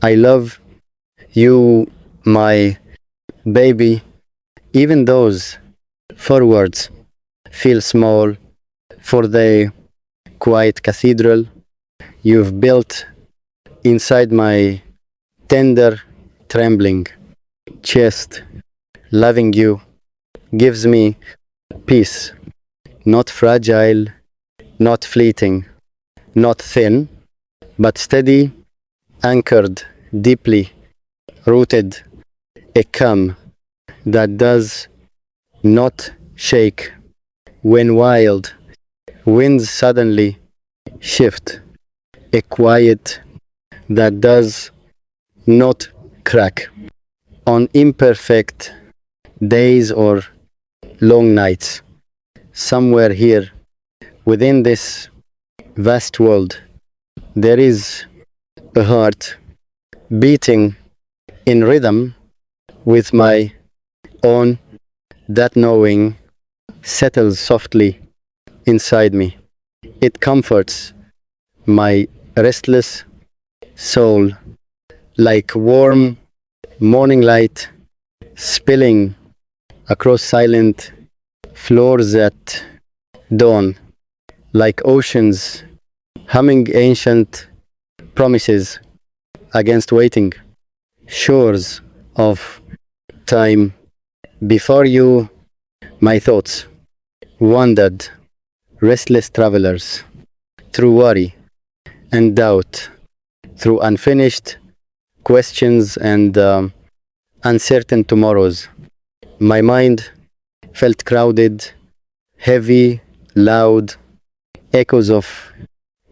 I love you, my baby. Even those 4 words feel small for the quiet cathedral you've built inside my tender, trembling chest. Loving you gives me peace, not fragile, not fleeting, not thin, but steady, anchored, deeply rooted, a calm that does not shake when wild winds suddenly shift, a quiet that does not crack on imperfect days or long nights. Somewhere here within this vast world, there is a heart beating in rhythm with my own. That knowing settles softly inside me. It comforts my restless soul like warm morning light spilling across silent floors at dawn, like oceans humming ancient promises against waiting shores of time. Before you, my thoughts wandered, restless travelers, through worry and doubt, through unfinished questions and uncertain tomorrows. My mind felt crowded, heavy, loud. Echoes of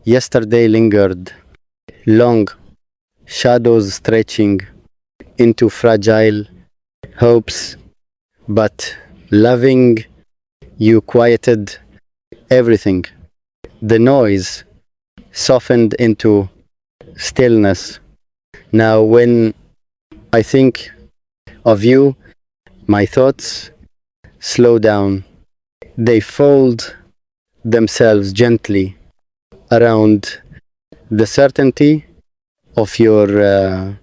yesterday lingered, long shadows stretching into fragile hopes. But loving you quieted everything. The noise softened into stillness. Now, when I think of you, my thoughts slow down. They fold themselves gently around the certainty of your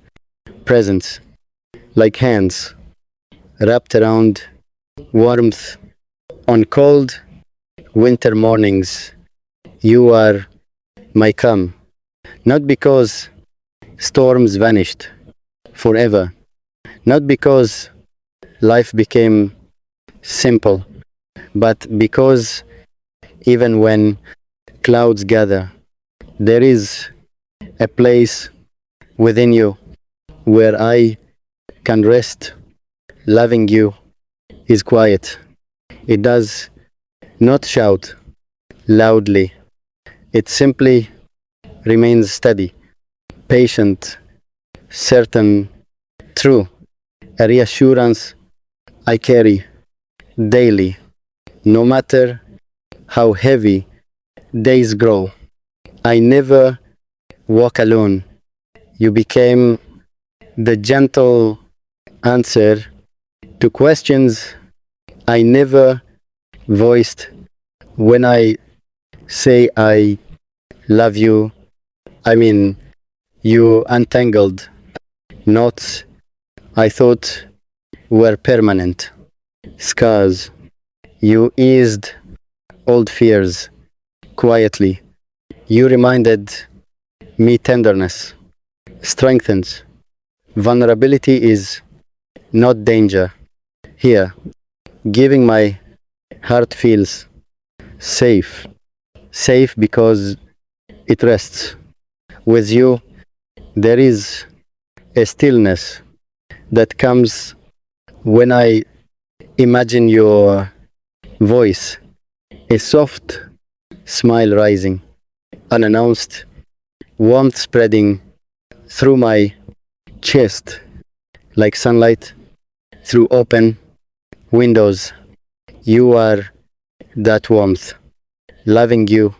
presence, like hands wrapped around warmth on cold winter mornings. You are my calm, not because storms vanished forever, not because life became simple, but because even when clouds gather, there is a place within you where I can rest. Loving you is quiet. It does not shout loudly. It simply remains steady, patient, certain, true, a reassurance I carry daily, no matter how heavy days grow. I never walk alone. You became the gentle answer to questions I never voiced. When I say I love you, I mean you untangled knots I thought were permanent, scars. You eased old fears quietly. You reminded me tenderness strengthens. Vulnerability is not danger. Here, giving my heart feels safe. Safe because it rests. With you, there is a stillness that comes when I imagine your voice, a soft smile rising, unannounced, warmth spreading through my chest like sunlight through open windows. You are that warmth. Loving you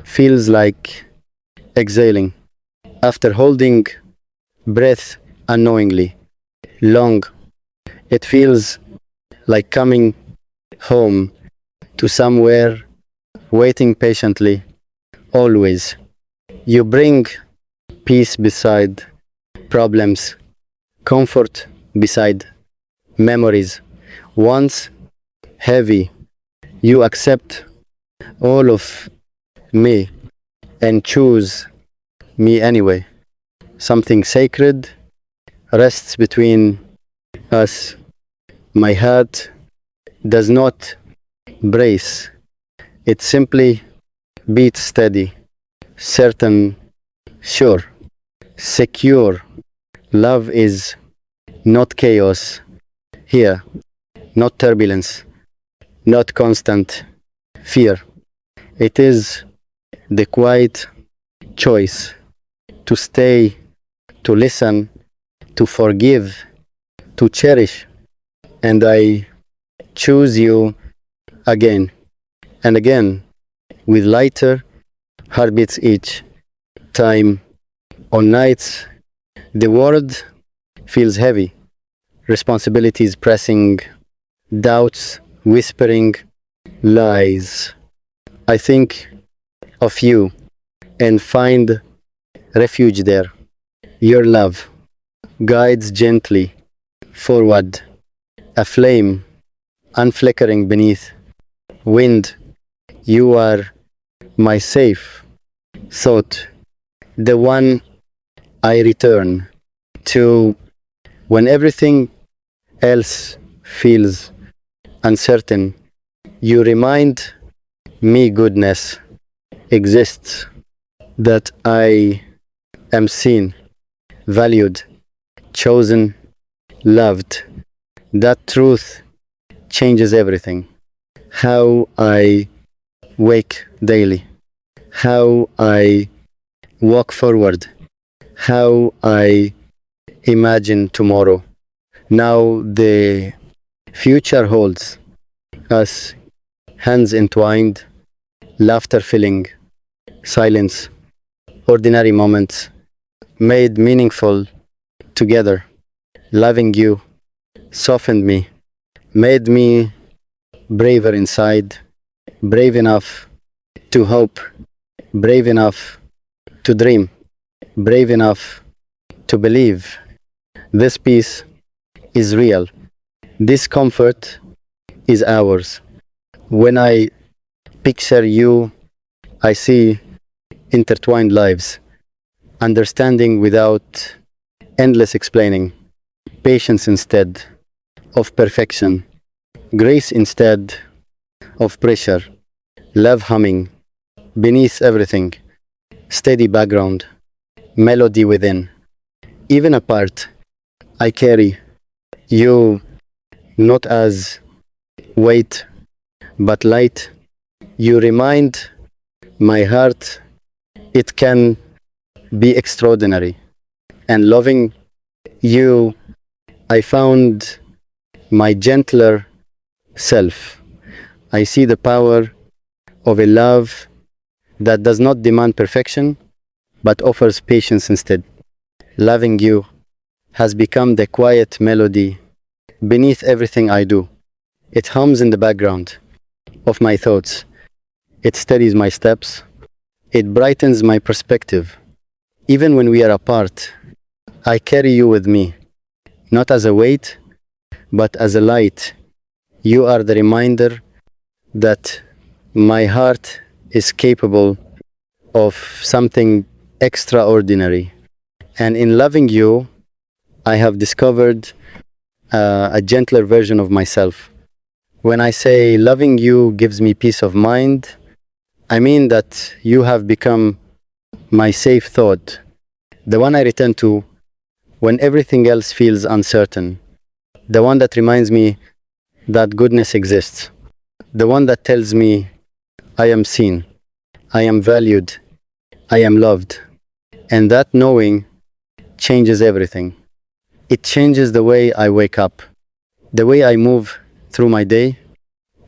feels like exhaling after holding breath unknowingly. Long. It feels like coming home to somewhere waiting patiently. Always. You bring peace beside problems, comfort beside memories. Once heavy, you accept all of me and choose me anyway. Something sacred rests between us. My heart does not brace, it simply beats steady, certain, sure, secure. Love is not chaos here, not turbulence, not constant fear. It is the quiet choice to stay, to listen, to forgive, to cherish. And I choose you again and again with lighter heartbeats each time. On nights, the world feels heavy, responsibilities pressing, doubts whispering, lies. I think of you and find refuge there. Your love guides gently forward, a flame unflickering beneath wind. You are my safe thought, the one I return to when everything else feels uncertain. You remind me goodness exists, that I am seen, valued, chosen, loved. That truth changes everything. How I wake daily, how I walk forward, how I imagine tomorrow. Now the future holds us, hands entwined, laughter filling, silence, ordinary moments made meaningful together. Loving you softened me, made me braver inside, brave enough to hope, brave enough to dream, brave enough to believe. This peace is real. This comfort is ours. When I picture you, I see intertwined lives, understanding without endless explaining, patience instead of perfection, grace instead of pressure, love humming beneath everything, steady background, melody within. Even apart, I carry you not as weight but light. You remind my heart it can be extraordinary. And loving you, I found my gentler self. I see the power of a love that does not demand perfection but offers patience instead. Loving you has become the quiet melody beneath everything I do. It hums in the background of my thoughts. It steadies my steps. It brightens my perspective. Even when we are apart, I carry you with me, not as a weight, but as a light. You are the reminder that my heart is capable of something extraordinary. And in loving you, I have discovered a gentler version of myself. When I say loving you gives me peace of mind, I mean that you have become my safe thought, the one I return to when everything else feels uncertain, the one that reminds me that goodness exists, the one that tells me I am seen, I am valued, I am loved. And that knowing changes everything. It changes the way I wake up, the way I move through my day,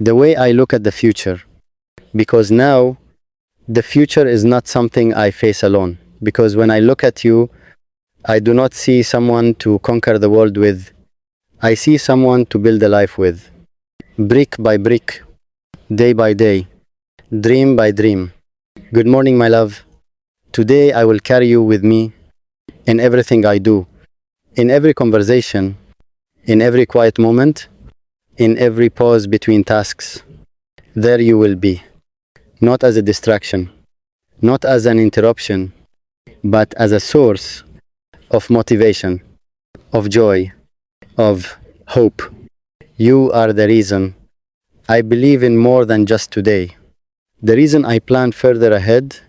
the way I look at the future. Because now, the future is not something I face alone. Because when I look at you, I do not see someone to conquer the world with. I see someone to build a life with. Brick by brick, day by day, dream by dream. Good morning, my love. Today I will carry you with me in everything I do, in every conversation, in every quiet moment, in every pause between tasks. There you will be, not as a distraction, not as an interruption, but as a source of motivation, of joy, of hope. You are the reason I believe in more than just today. The reason I plan further ahead